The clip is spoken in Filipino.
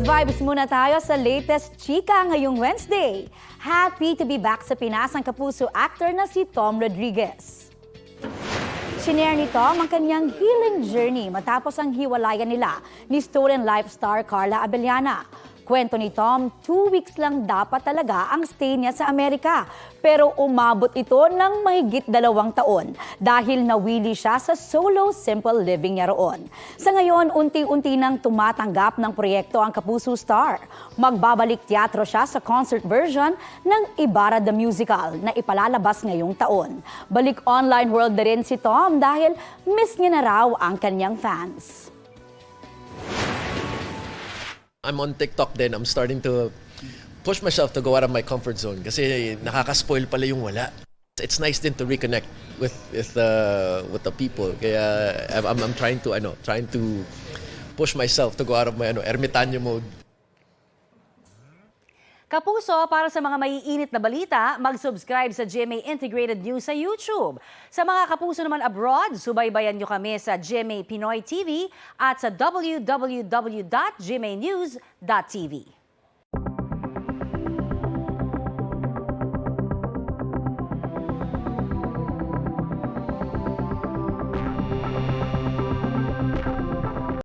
Good vibes muna tayo sa latest chika ngayong Wednesday. Happy to be back sa Pinas ang kapuso actor na si Tom Rodriguez. Shinare ni Tom ang kanyang healing journey matapos ang hiwalayan nila ni student life star Carla Abellana. Kwento ni Tom, 2 weeks lang dapat talaga ang stay niya sa Amerika. Pero umabot ito ng mahigit 2 taon dahil nawili siya sa solo simple living niya roon. Sa ngayon, unti-unti nang tumatanggap ng proyekto ang kapuso star. Magbabalik teatro siya sa concert version ng Ibarra the Musical na ipalalabas ngayong taon. Balik online world na rin si Tom dahil miss niya na raw ang kanyang fans. I'm on TikTok din. I'm starting to push myself to go out of my comfort zone kasi nakaka-spoil pala yung wala. It's nice din to reconnect with the people. Kaya I'm trying to push myself to go out of my ermitanyo mode. Kapuso, para sa mga maiinit na balita, mag-subscribe sa GMA Integrated News sa YouTube. Sa mga kapuso naman abroad, subaybayan nyo kami sa GMA Pinoy TV at sa www.gmanews.tv.